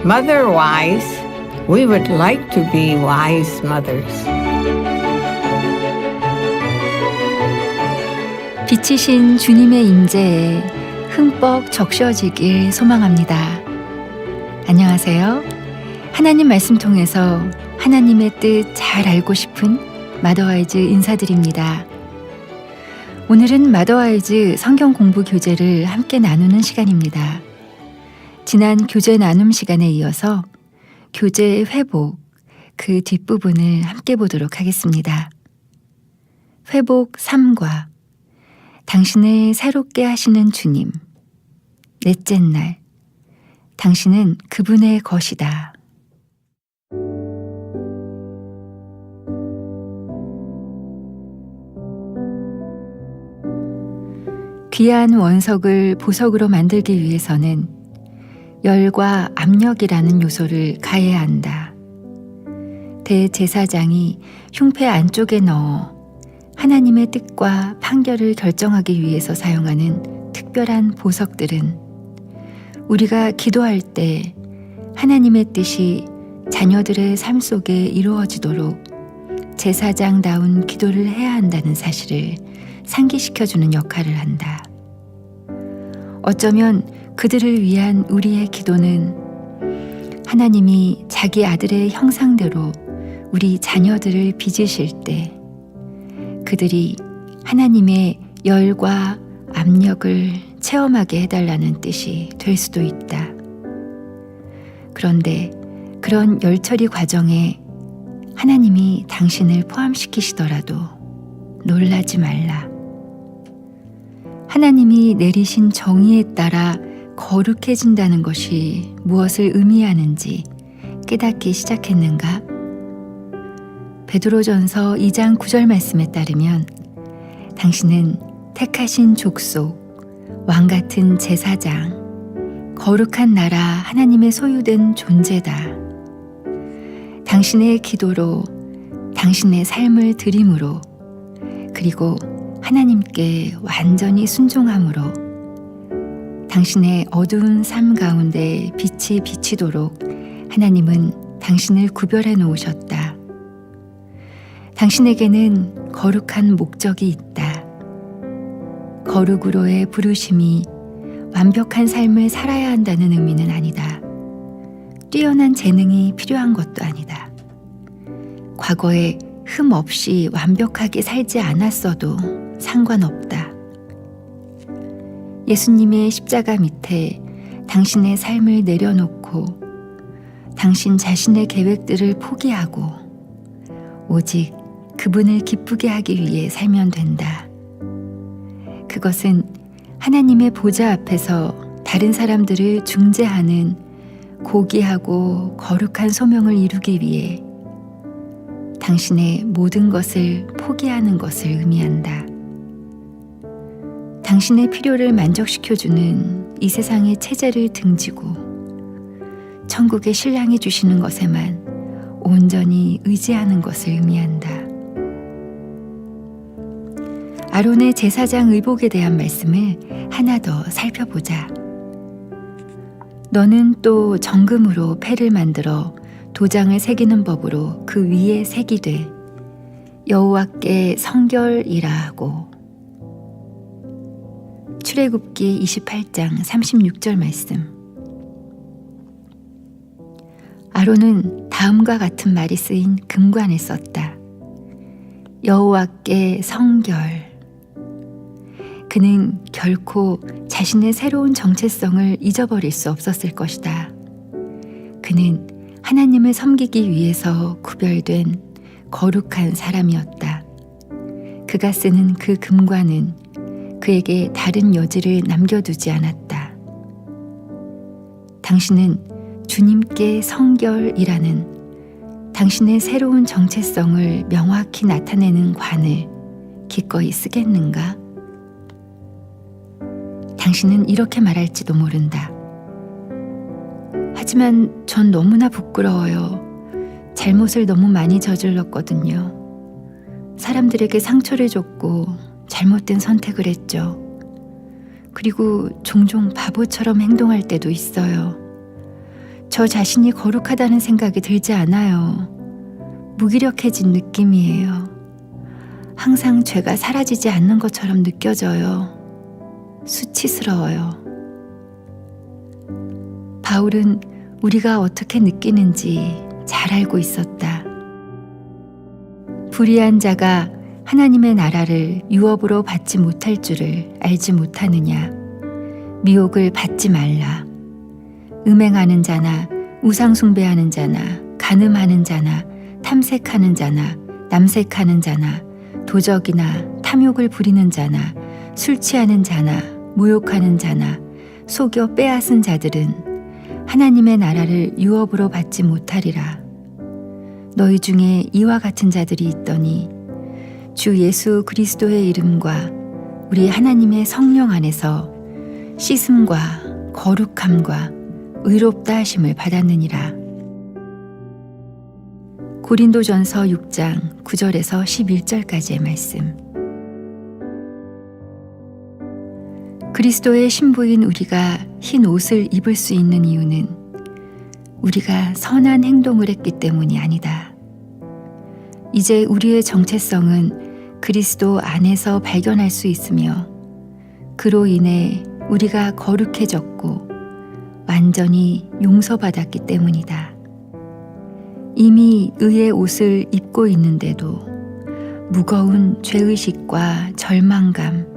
Mother wise, we would like to be wise mothers. 빛이신 주님의 임재에 흠뻑 적셔지길 소망합니다. 안녕하세요. 하나님 말씀 통해서 하나님의 뜻 잘 알고 싶은 마더와이즈 인사드립니다. 오늘은 마더와이즈 성경 공부 교재를 함께 나누는 시간입니다. 지난 교재 나눔 시간에 이어서 교재 회복, 그 뒷부분을 함께 보도록 하겠습니다. 회복 3과 당신을 새롭게 하시는 주님. 넷째 날, 당신은 그분의 것이다. 귀한 원석을 보석으로 만들기 위해서는 열과 압력이라는 요소를 가해야 한다. 대제사장이 흉패 안쪽에 넣어 하나님의 뜻과 판결을 결정하기 위해서 사용하는 특별한 보석들은 우리가 기도할 때 하나님의 뜻이 자녀들의 삶 속에 이루어지도록 제사장다운 기도를 해야 한다는 사실을 상기시켜주는 역할을 한다. 어쩌면 그들을 위한 우리의 기도는 하나님이 자기 아들의 형상대로 우리 자녀들을 빚으실 때 그들이 하나님의 열과 압력을 체험하게 해달라는 뜻이 될 수도 있다. 그런데 그런 열처리 과정에 하나님이 당신을 포함시키시더라도 놀라지 말라. 하나님이 내리신 정의에 따라 거룩해진다는 것이 무엇을 의미하는지 깨닫기 시작했는가? 베드로전서 2장 9절 말씀에 따르면 당신은 택하신 족속, 왕같은 제사장, 거룩한 나라 하나님의 소유된 존재다. 당신의 기도로, 당신의 삶을 드림으로, 그리고 하나님께 완전히 순종함으로 당신의 어두운 삶 가운데 빛이 비치도록 하나님은 당신을 구별해 놓으셨다. 당신에게는 거룩한 목적이 있다. 거룩으로의 부르심이 완벽한 삶을 살아야 한다는 의미는 아니다. 뛰어난 재능이 필요한 것도 아니다. 과거에 흠 없이 완벽하게 살지 않았어도 상관없다. 예수님의 십자가 밑에 당신의 삶을 내려놓고 당신 자신의 계획들을 포기하고 오직 그분을 기쁘게 하기 위해 살면 된다. 그것은 하나님의 보좌 앞에서 다른 사람들을 중재하는 고귀하고 거룩한 소명을 이루기 위해 당신의 모든 것을 포기하는 것을 의미한다. 당신의 필요를 만족시켜주는 이 세상의 체제를 등지고 천국의 신랑이 주시는 것에만 온전히 의지하는 것을 의미한다. 아론의 제사장 의복에 대한 말씀을 하나 더 살펴보자. 너는 또 정금으로 패를 만들어 도장을 새기는 법으로 그 위에 새기되 여호와께 성결이라 하고. 출애굽기 28장 36절 말씀. 아론은 다음과 같은 말이 쓰인 금관을 썼다. 여호와께 성결. 그는 결코 자신의 새로운 정체성을 잊어버릴 수 없었을 것이다. 그는 하나님을 섬기기 위해서 구별된 거룩한 사람이었다. 그가 쓰는 그 금관은 그에게 다른 여지를 남겨두지 않았다. 당신은 주님께 성결이라는 당신의 새로운 정체성을 명확히 나타내는 관을 기꺼이 쓰겠는가? 당신은 이렇게 말할지도 모른다. 하지만 전 너무나 부끄러워요. 잘못을 너무 많이 저질렀거든요. 사람들에게 상처를 줬고 잘못된 선택을 했죠. 그리고 종종 바보처럼 행동할 때도 있어요. 저 자신이 거룩하다는 생각이 들지 않아요. 무기력해진 느낌이에요. 항상 죄가 사라지지 않는 것처럼 느껴져요. 수치스러워요. 바울은 우리가 어떻게 느끼는지 잘 알고 있었다. 불의한 자가 하나님의 나라를 유업으로 받지 못할 줄을 알지 못하느냐. 미혹을 받지 말라. 음행하는 자나 우상숭배하는 자나 간음하는 자나 탐색하는 자나 남색하는 자나 도적이나 탐욕을 부리는 자나 술 취하는 자나 모욕하는 자나 속여 빼앗은 자들은 하나님의 나라를 유업으로 받지 못하리라. 너희 중에 이와 같은 자들이 있더니 주 예수 그리스도의 이름과 우리 하나님의 성령 안에서 씻음과 거룩함과 의롭다 하심을 받았느니라. 고린도전서 6장 9절에서 11절까지의 말씀. 그리스도의 신부인 우리가 흰 옷을 입을 수 있는 이유는 우리가 선한 행동을 했기 때문이 아니다. 이제 우리의 정체성은 그리스도 안에서 발견할 수 있으며 그로 인해 우리가 거룩해졌고 완전히 용서받았기 때문이다. 이미 의의 옷을 입고 있는데도 무거운 죄의식과 절망감,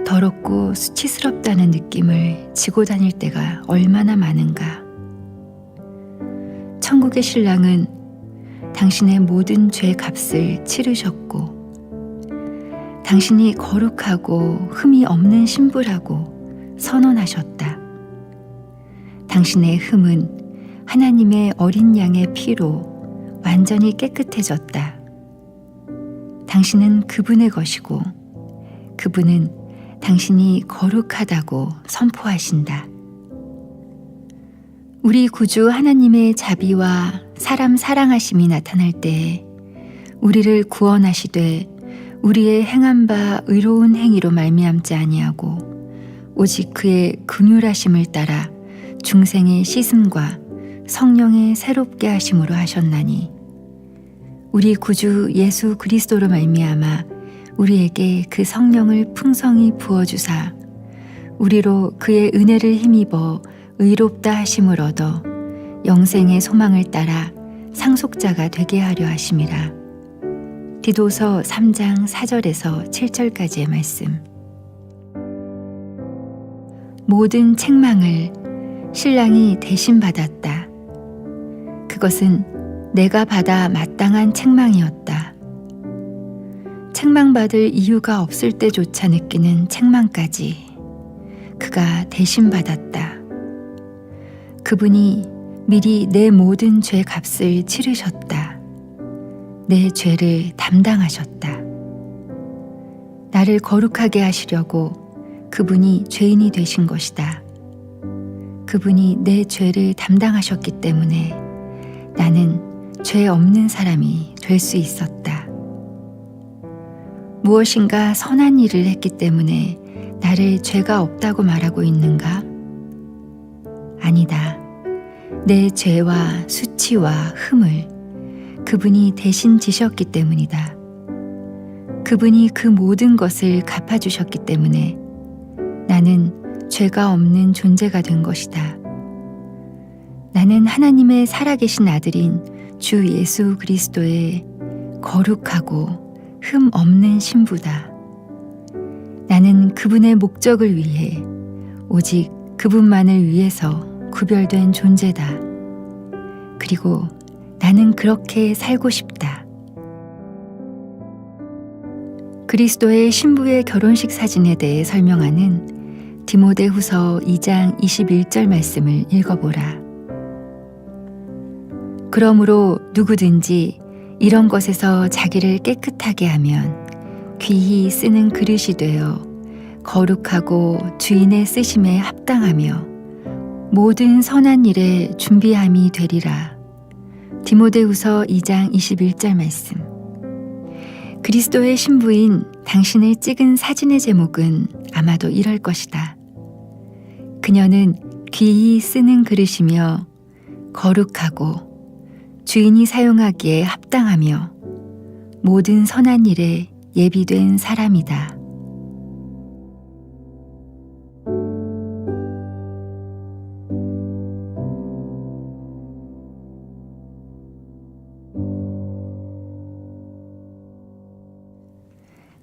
더럽고 수치스럽다는 느낌을 지고 다닐 때가 얼마나 많은가. 천국의 신랑은 당신의 모든 죄 값을 치르셨고 당신이 거룩하고 흠이 없는 신부라고 선언하셨다. 당신의 흠은 하나님의 어린 양의 피로 완전히 깨끗해졌다. 당신은 그분의 것이고 그분은 당신이 거룩하다고 선포하신다. 우리 구주 하나님의 자비와 사람 사랑하심이 나타날 때 우리를 구원하시되 우리의 행한 바 의로운 행위로 말미암지 아니하고 오직 그의 긍휼하심을 따라 중생의 씻음과 성령의 새롭게 하심으로 하셨나니 우리 구주 예수 그리스도로 말미암아 우리에게 그 성령을 풍성히 부어주사 우리로 그의 은혜를 힘입어 의롭다 하심을 얻어 영생의 소망을 따라 상속자가 되게 하려 하심이라. 디도서 3장 4절에서 7절까지의 말씀. 모든 책망을 신랑이 대신 받았다. 그것은 내가 받아 마땅한 책망이었다. 책망받을 이유가 없을 때조차 느끼는 책망까지 그가 대신 받았다. 그분이 미리 내 모든 죄 값을 치르셨다. 내 죄를 담당하셨다. 나를 거룩하게 하시려고 그분이 죄인이 되신 것이다. 그분이 내 죄를 담당하셨기 때문에 나는 죄 없는 사람이 될 수 있었다. 무엇인가 선한 일을 했기 때문에 나를 죄가 없다고 말하고 있는가? 아니다. 내 죄와 수치와 흠을 그분이 대신 지셨기 때문이다. 그분이 그 모든 것을 갚아주셨기 때문에 나는 죄가 없는 존재가 된 것이다. 나는 하나님의 살아계신 아들인 주 예수 그리스도의 거룩하고 흠 없는 신부다. 나는 그분의 목적을 위해 오직 그분만을 위해서 구별된 존재다. 그리고 나는 그렇게 살고 싶다. 그리스도의 신부의 결혼식 사진에 대해 설명하는 디모데후서 2장 21절 말씀을 읽어보라. 그러므로 누구든지 이런 것에서 자기를 깨끗하게 하면 귀히 쓰는 그릇이 되어 거룩하고 주인의 쓰심에 합당하며 모든 선한 일에 준비함이 되리라. 디모데후서 2장 21절 말씀. 그리스도의 신부인 당신을 찍은 사진의 제목은 아마도 이럴 것이다. 그녀는 귀히 쓰는 그릇이며 거룩하고 주인이 사용하기에 합당하며 모든 선한 일에 예비된 사람이다.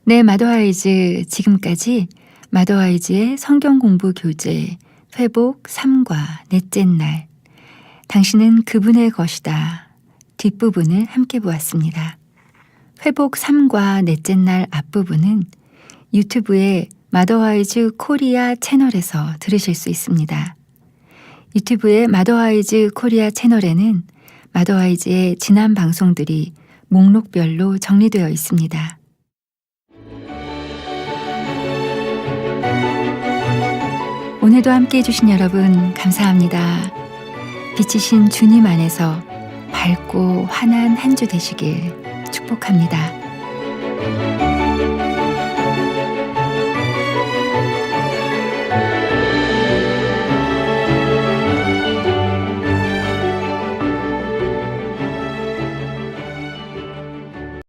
네, 마더와이즈, 지금까지 마더와이즈의 성경 공부 교재 회복 3과 넷째 날, 당신은 그분의 것이다 뒷부분을 함께 보았습니다. 회복 3과 넷째 날 앞부분은 유튜브의 마더와이즈 코리아 채널에서 들으실 수 있습니다. 유튜브의 마더와이즈 코리아 채널에는 마더와이즈의 지난 방송들이 목록별로 정리되어 있습니다. 오늘도 함께 해주신 여러분 감사합니다. 빛이신 주님 안에서 밝고 환한 한 주 되시길 축복합니다.